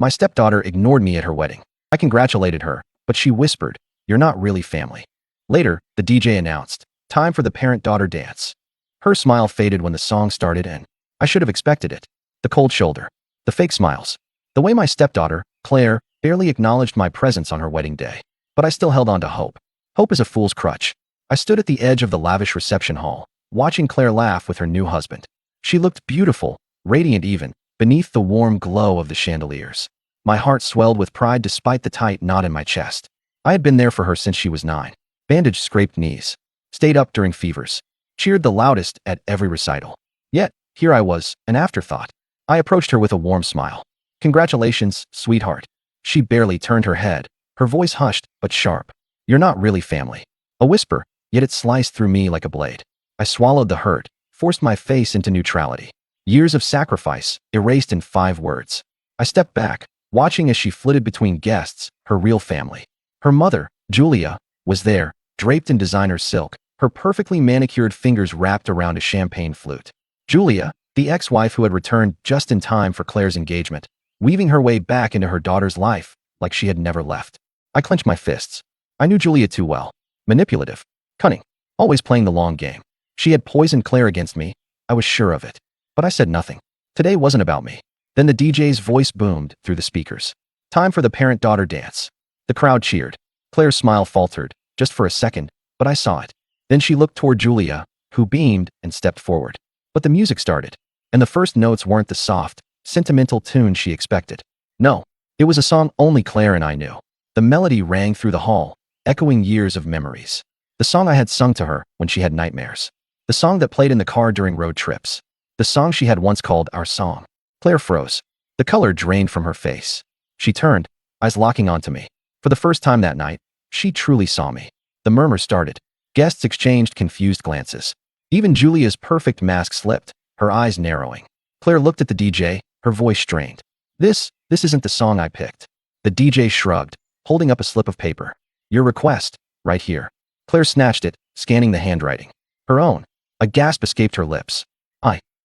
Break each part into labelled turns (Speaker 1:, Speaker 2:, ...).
Speaker 1: My stepdaughter ignored me at her wedding. I congratulated her, but she whispered, "You're not really family." Later, the DJ announced, "Time for the parent-daughter dance." Her smile faded when the song started and I should have expected it. The cold shoulder. The fake smiles. The way my stepdaughter, Claire, barely acknowledged my presence on her wedding day. But I still held on to hope. Hope is a fool's crutch. I stood at the edge of the lavish reception hall, watching Claire laugh with her new husband. She looked beautiful, radiant even, beneath the warm glow of the chandeliers. My heart swelled with pride despite the tight knot in my chest. I had been there for her since she was 9. Bandage scraped knees. Stayed up during fevers. Cheered the loudest at every recital. Yet, here I was, an afterthought. I approached her with a warm smile. "Congratulations, sweetheart." She barely turned her head, her voice hushed but sharp. "You're not really family." A whisper, yet it sliced through me like a blade. I swallowed the hurt, forced my face into neutrality. Years of sacrifice, erased in 5 words. I stepped back, watching as she flitted between guests, her real family. Her mother, Julia, was there, draped in designer silk, her perfectly manicured fingers wrapped around a champagne flute. Julia, the ex-wife who had returned just in time for Claire's engagement, weaving her way back into her daughter's life like she had never left. I clenched my fists. I knew Julia too well. Manipulative. Cunning. Always playing the long game. She had poisoned Claire against me. I was sure of it. But I said nothing. Today wasn't about me. Then the DJ's voice boomed through the speakers. "Time for the parent-daughter dance." The crowd cheered. Claire's smile faltered, just for a second, but I saw it. Then she looked toward Julia, who beamed and stepped forward. But the music started, and the first notes weren't the soft, sentimental tune she expected. No, it was a song only Claire and I knew. The melody rang through the hall, echoing years of memories. The song I had sung to her when she had nightmares. The song that played in the car during road trips. The song she had once called our song. Claire froze. The color drained from her face. She turned, eyes locking onto me. For the first time that night, she truly saw me. The murmur started. Guests exchanged confused glances. Even Julia's perfect mask slipped, her eyes narrowing. Claire looked at the DJ, her voice strained. This isn't the song I picked." The DJ shrugged, holding up a slip of paper. "Your request, right here." Claire snatched it, scanning the handwriting. Her own. A gasp escaped her lips.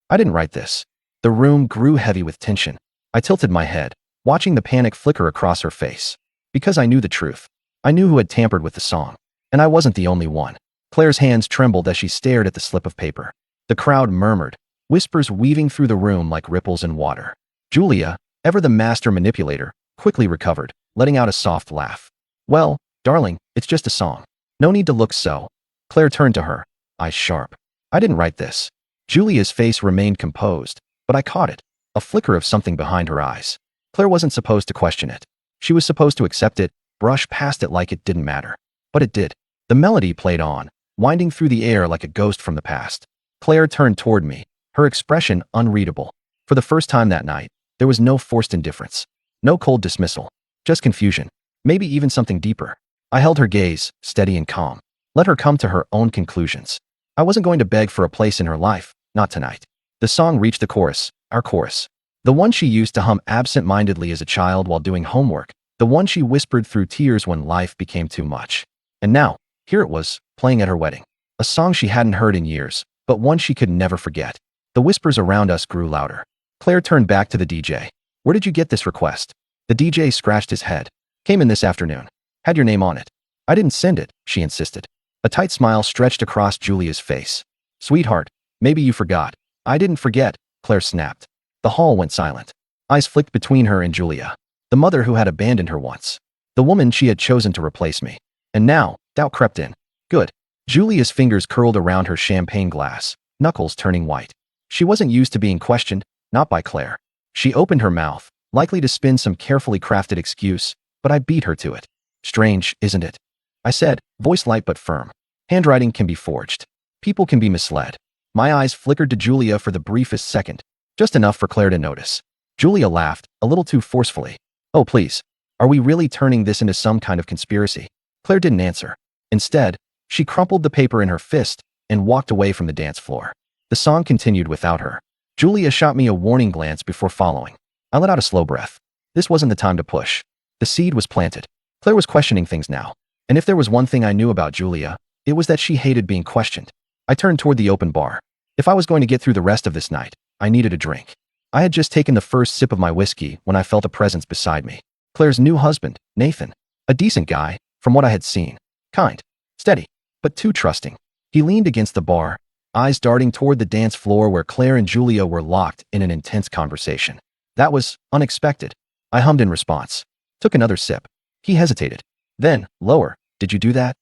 Speaker 1: I didn't write this." The room grew heavy with tension. I tilted my head, watching the panic flicker across her face. Because I knew the truth. I knew who had tampered with the song. And I wasn't the only one. Claire's hands trembled as she stared at the slip of paper. The crowd murmured, whispers weaving through the room like ripples in water. Julia, ever the master manipulator, quickly recovered, letting out a soft laugh. "Well, darling, it's just a song. No need to look so." Claire turned to her, eyes sharp. "I didn't write this." Julia's face remained composed, but I caught it, a flicker of something behind her eyes. Claire wasn't supposed to question it. She was supposed to accept it, brush past it like it didn't matter. But it did. The melody played on, winding through the air like a ghost from the past. Claire turned toward me, her expression unreadable. For the first time that night, there was no forced indifference. No cold dismissal. Just confusion. Maybe even something deeper. I held her gaze, steady and calm. Let her come to her own conclusions. I wasn't going to beg for a place in her life, not tonight. The song reached the chorus, our chorus. The one she used to hum absent-mindedly as a child while doing homework. The one she whispered through tears when life became too much. And now, here it was, playing at her wedding. A song she hadn't heard in years, but one she could never forget. The whispers around us grew louder. Claire turned back to the DJ. "Where did you get this request?" The DJ scratched his head. "Came in this afternoon. Had your name on it." "I didn't send it," she insisted. A tight smile stretched across Julia's face. "Sweetheart, maybe you forgot." "I didn't forget," Claire snapped. The hall went silent. Eyes flicked between her and Julia. The mother who had abandoned her once. The woman she had chosen to replace me. And now, doubt crept in. Good. Julia's fingers curled around her champagne glass, knuckles turning white. She wasn't used to being questioned, not by Claire. She opened her mouth, likely to spin some carefully crafted excuse, but I beat her to it. "Strange, isn't it?" I said, voice light but firm. "Handwriting can be forged. People can be misled." My eyes flickered to Julia for the briefest second, just enough for Claire to notice. Julia laughed, a little too forcefully. "Oh, please. Are we really turning this into some kind of conspiracy?" Claire didn't answer. Instead, she crumpled the paper in her fist and walked away from the dance floor. The song continued without her. Julia shot me a warning glance before following. I let out a slow breath. This wasn't the time to push. The seed was planted. Claire was questioning things now. And if there was one thing I knew about Julia, it was that she hated being questioned. I turned toward the open bar. If I was going to get through the rest of this night, I needed a drink. I had just taken the first sip of my whiskey when I felt a presence beside me. Claire's new husband, Nathan. A decent guy, from what I had seen. Kind, steady, but too trusting. He leaned against the bar, eyes darting toward the dance floor where Claire and Julia were locked in an intense conversation. That was unexpected. I hummed in response. Took another sip. He hesitated. Then, lower. Did you do that?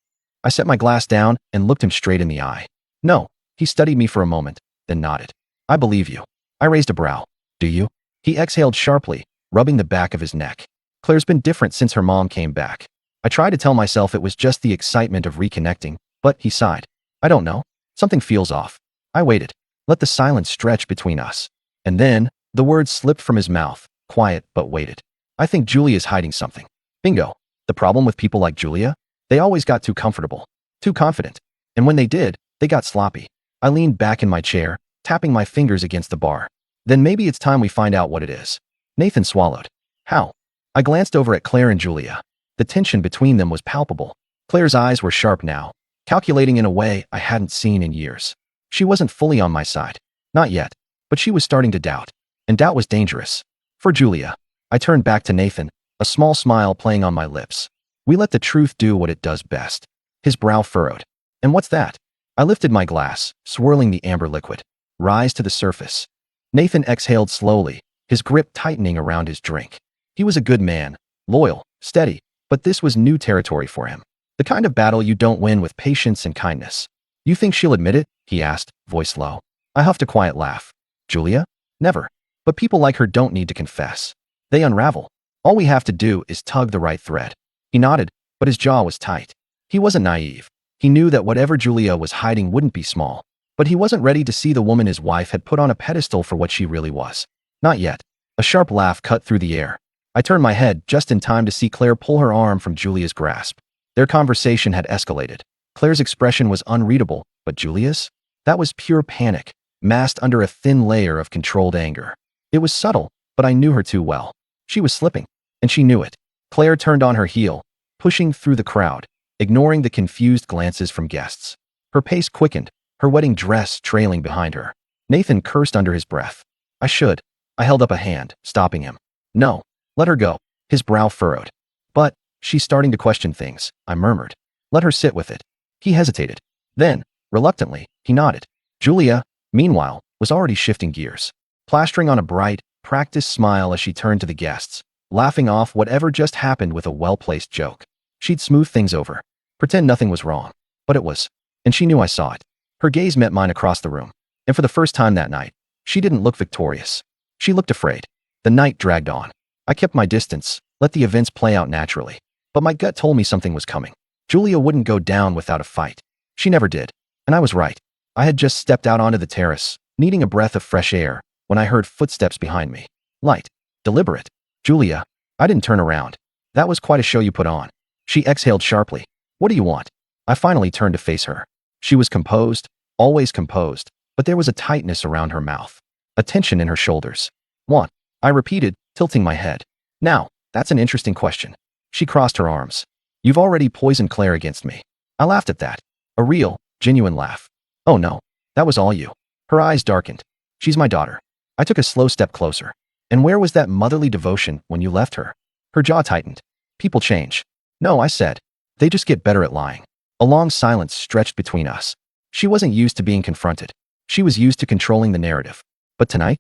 Speaker 1: I set my glass down and looked him straight in the eye. No. He studied me for a moment, then nodded. I believe you. I raised a brow. Do you? He exhaled sharply, rubbing the back of his neck. Claire's been different since her mom came back. I tried to tell myself it was just the excitement of reconnecting, but he sighed. I don't know. Something feels off. I waited. Let the silence stretch between us. And then, the words slipped from his mouth, quiet but weighted. I think Julia's hiding something. Bingo. The problem with people like Julia? They always got too comfortable. Too confident. And when they did, they got sloppy. I leaned back in my chair, tapping my fingers against the bar. Then maybe it's time we find out what it is. Nathan swallowed. How? I glanced over at Claire and Julia. The tension between them was palpable. Claire's eyes were sharp now, calculating in a way I hadn't seen in years. She wasn't fully on my side. Not yet. But she was starting to doubt. And doubt was dangerous. For Julia. I turned back to Nathan, a small smile playing on my lips. We let the truth do what it does best. His brow furrowed. And what's that? I lifted my glass, swirling the amber liquid. Rise to the surface. Nathan exhaled slowly, his grip tightening around his drink. He was a good man, loyal, steady, but this was new territory for him. The kind of battle you don't win with patience and kindness. You think she'll admit it? He asked, voice low. I huffed a quiet laugh. Julia? Never. But people like her don't need to confess. They unravel. All we have to do is tug the right thread. He nodded, but his jaw was tight. He wasn't naive. He knew that whatever Julia was hiding wouldn't be small. But he wasn't ready to see the woman his wife had put on a pedestal for what she really was. Not yet. A sharp laugh cut through the air. I turned my head just in time to see Claire pull her arm from Julia's grasp. Their conversation had escalated. Claire's expression was unreadable, but Julia's? That was pure panic, masked under a thin layer of controlled anger. It was subtle, but I knew her too well. She was slipping, and she knew it. Claire turned on her heel, pushing through the crowd, ignoring the confused glances from guests. Her pace quickened, her wedding dress trailing behind her. Nathan cursed under his breath. I should. I held up a hand, stopping him. No. Let her go. His brow furrowed. But, she's starting to question things, I murmured. Let her sit with it. He hesitated. Then, reluctantly, he nodded. Julia, meanwhile, was already shifting gears, plastering on a bright, practiced smile as she turned to the guests, laughing off whatever just happened with a well-placed joke. She'd smooth things over, pretend nothing was wrong. But it was. And she knew I saw it. Her gaze met mine across the room. And for the first time that night, she didn't look victorious. She looked afraid. The night dragged on. I kept my distance, let the events play out naturally. But my gut told me something was coming. Julia wouldn't go down without a fight. She never did. And I was right. I had just stepped out onto the terrace, needing a breath of fresh air, when I heard footsteps behind me. Light. Deliberate. Julia. I didn't turn around. That was quite a show you put on. She exhaled sharply. What do you want? I finally turned to face her. She was composed, always composed, but there was a tightness around her mouth, a tension in her shoulders. Want? I repeated, tilting my head. Now, that's an interesting question. She crossed her arms. You've already poisoned Claire against me. I laughed at that. A real, genuine laugh. Oh no, that was all you. Her eyes darkened. She's my daughter. I took a slow step closer. And where was that motherly devotion when you left her? Her jaw tightened. People change. No, I said. They just get better at lying. A long silence stretched between us. She wasn't used to being confronted. She was used to controlling the narrative. But tonight,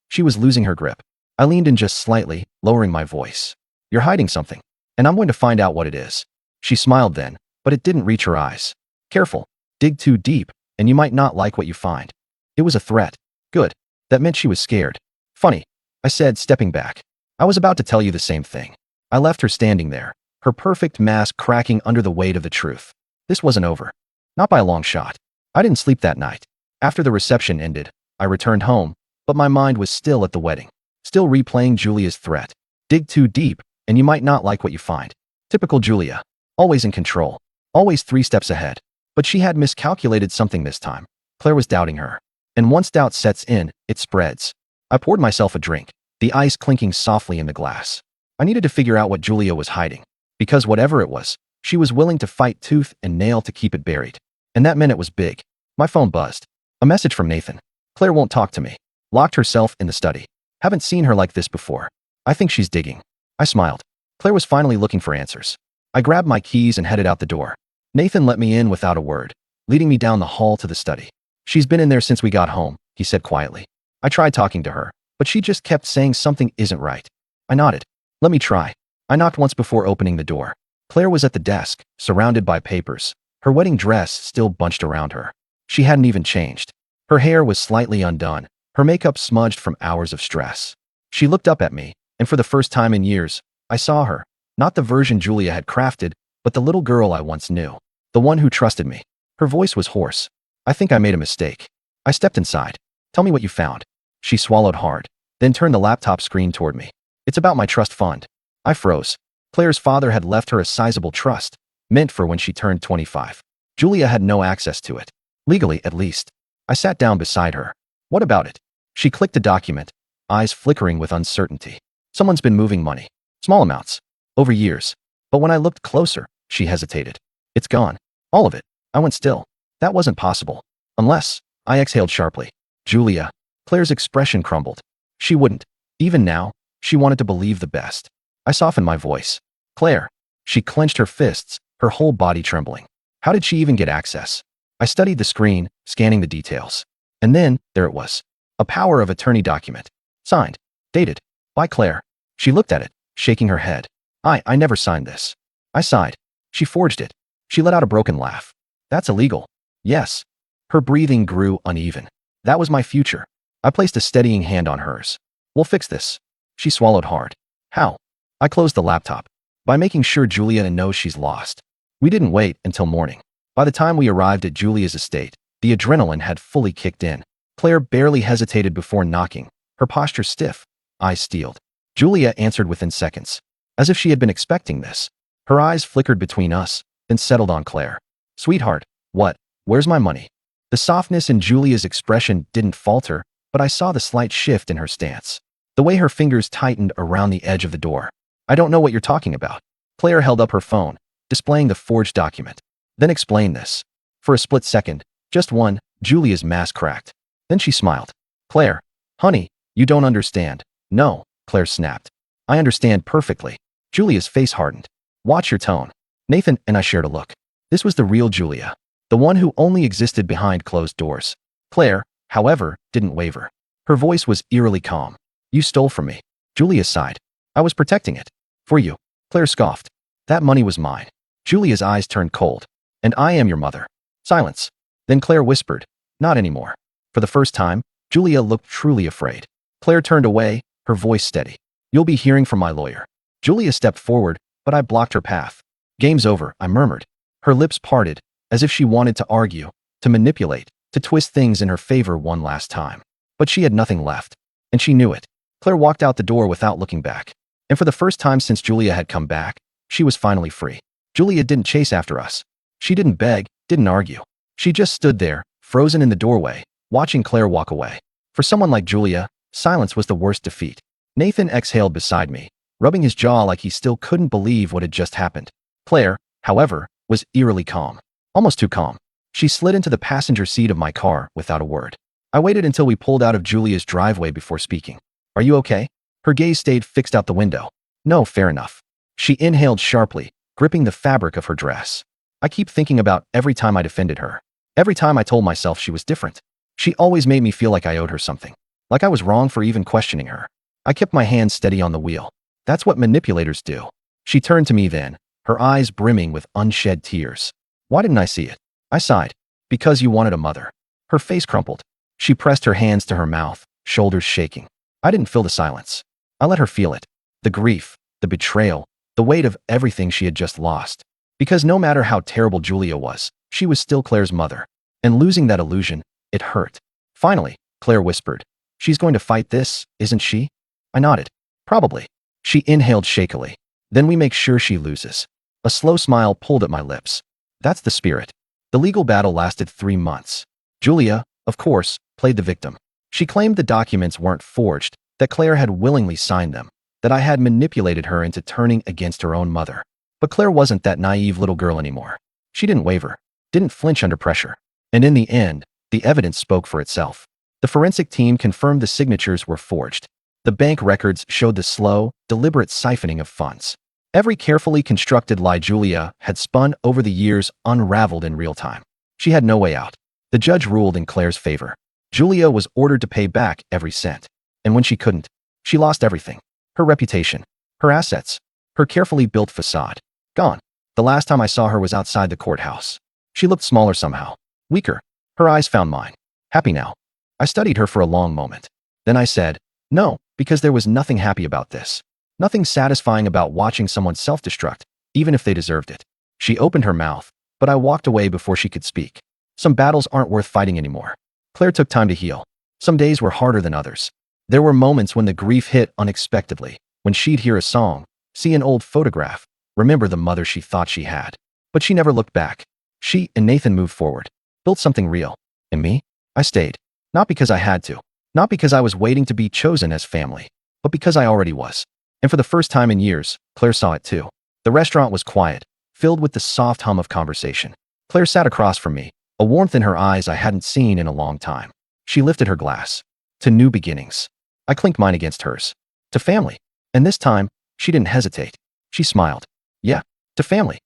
Speaker 1: she was losing her grip. I leaned in just slightly, lowering my voice. You're hiding something, and I'm going to find out what it is. She smiled then, but it didn't reach her eyes. Careful. Dig too deep, and you might not like what you find. It was a threat. Good. That meant she was scared. Funny, I said, stepping back. I was about to tell you the same thing. I left her standing there, her perfect mask cracking under the weight of the truth. This wasn't over. Not by a long shot. I didn't sleep that night. After the reception ended, I returned home, but my mind was still at the wedding, still replaying Julia's threat. Dig too deep, and you might not like what you find. Typical Julia. Always in control. Always 3 steps ahead. But she had miscalculated something this time. Claire was doubting her. And once doubt sets in, it spreads. I poured myself a drink, the ice clinking softly in the glass. I needed to figure out what Julia was hiding. Because whatever it was, she was willing to fight tooth and nail to keep it buried. And that meant it was big. My phone buzzed. A message from Nathan. Claire won't talk to me. Locked herself in the study. Haven't seen her like this before. I think she's digging. I smiled. Claire was finally looking for answers. I grabbed my keys and headed out the door. Nathan let me in without a word, leading me down the hall to the study. She's been in there since we got home, he said quietly. I tried talking to her, but she just kept saying something isn't right. I nodded. Let me try. I knocked once before opening the door. Claire was at the desk, surrounded by papers, her wedding dress still bunched around her. She hadn't even changed. Her hair was slightly undone, her makeup smudged from hours of stress. She looked up at me, and for the first time in years, I saw her, not the version Julia had crafted, but the little girl I once knew, the one who trusted me. Her voice was hoarse. I think I made a mistake. I stepped inside. Tell me what you found. She swallowed hard, then turned the laptop screen toward me. It's about my trust fund. I froze. Claire's father had left her a sizable trust, meant for when she turned 25. Julia had no access to it. Legally, at least. I sat down beside her. What about it? She clicked a document, eyes flickering with uncertainty. Someone's been moving money. Small amounts. Over years. But when I looked closer, she hesitated. It's gone. All of it. I went still. That wasn't possible. Unless, I exhaled sharply. Julia. Claire's expression crumbled. She wouldn't. Even now, she wanted to believe the best. I softened my voice. Claire. She clenched her fists, her whole body trembling. How did she even get access? I studied the screen, scanning the details. And then, there it was. A power of attorney document. Signed. Dated. By Claire. She looked at it, shaking her head. I never signed this. I sighed. She forged it. She let out a broken laugh. That's illegal. Yes. Her breathing grew uneven. That was my future. I placed a steadying hand on hers. We'll fix this. She swallowed hard. How? I closed the laptop. By making sure Julia knows she's lost. We didn't wait until morning. By the time we arrived at Julia's estate, the adrenaline had fully kicked in. Claire barely hesitated before knocking, her posture stiff, eyes steeled. Julia answered within seconds, as if she had been expecting this. Her eyes flickered between us, then settled on Claire. Sweetheart, what? Where's my money? The softness in Julia's expression didn't falter, but I saw the slight shift in her stance. The way her fingers tightened around the edge of the door. I don't know what you're talking about. Claire held up her phone, displaying the forged document. Then explain this. For a split second, just one, Julia's mask cracked. Then she smiled. Claire, honey, you don't understand. No, Claire snapped. I understand perfectly. Julia's face hardened. Watch your tone. Nathan and I shared a look. This was the real Julia, the one who only existed behind closed doors. Claire, however, didn't waver. Her voice was eerily calm. You stole from me. Julia sighed. I was protecting it. For you. Claire scoffed. That money was mine. Julia's eyes turned cold. And I am your mother. Silence. Then Claire whispered. Not anymore. For the first time, Julia looked truly afraid. Claire turned away, her voice steady. You'll be hearing from my lawyer. Julia stepped forward, but I blocked her path. Game's over, I murmured. Her lips parted, as if she wanted to argue, to manipulate, to twist things in her favor one last time. But she had nothing left. And she knew it. Claire walked out the door without looking back. And for the first time since Julia had come back, she was finally free. Julia didn't chase after us. She didn't beg, didn't argue. She just stood there, frozen in the doorway, watching Claire walk away. For someone like Julia, silence was the worst defeat. Nathan exhaled beside me, rubbing his jaw like he still couldn't believe what had just happened. Claire, however, was eerily calm. Almost too calm. She slid into the passenger seat of my car without a word. I waited until we pulled out of Julia's driveway before speaking. Are you okay? Her gaze stayed fixed out the window. No, fair enough. She inhaled sharply, gripping the fabric of her dress. I keep thinking about every time I defended her. Every time I told myself she was different. She always made me feel like I owed her something. Like I was wrong for even questioning her. I kept my hand steady on the wheel. That's what manipulators do. She turned to me then, her eyes brimming with unshed tears. Why didn't I see it? I sighed. Because you wanted a mother. Her face crumpled. She pressed her hands to her mouth, shoulders shaking. I didn't fill the silence. I let her feel it. The grief, the betrayal, the weight of everything she had just lost. Because no matter how terrible Julia was, she was still Claire's mother. And losing that illusion, it hurt. Finally, Claire whispered. She's going to fight this, isn't she? I nodded. Probably. She inhaled shakily. Then we make sure she loses. A slow smile pulled at my lips. That's the spirit. The legal battle lasted 3 months. Julia, of course, played the victim. She claimed the documents weren't forged, that Claire had willingly signed them, that I had manipulated her into turning against her own mother. But Claire wasn't that naive little girl anymore. She didn't waver, didn't flinch under pressure. And in the end, the evidence spoke for itself. The forensic team confirmed the signatures were forged. The bank records showed the slow, deliberate siphoning of funds. Every carefully constructed lie Julia had spun over the years unraveled in real time. She had no way out. The judge ruled in Claire's favor. Julia was ordered to pay back every cent. And when she couldn't, she lost everything. Her reputation, her assets, her carefully built facade. Gone. The last time I saw her was outside the courthouse. She looked smaller somehow, weaker. Her eyes found mine. Happy now. I studied her for a long moment. Then I said, no, because there was nothing happy about this. Nothing satisfying about watching someone self-destruct, even if they deserved it. She opened her mouth, but I walked away before she could speak. Some battles aren't worth fighting anymore. Claire took time to heal. Some days were harder than others. There were moments when the grief hit unexpectedly, when she'd hear a song, see an old photograph, remember the mother she thought she had. But she never looked back. She and Nathan moved forward, built something real. And me? I stayed. Not because I had to. Not because I was waiting to be chosen as family, but because I already was. And for the first time in years, Claire saw it too. The restaurant was quiet, filled with the soft hum of conversation. Claire sat across from me, a warmth in her eyes I hadn't seen in a long time. She lifted her glass. To new beginnings. I clinked mine against hers. To family. And this time, she didn't hesitate. She smiled. Yeah, to family.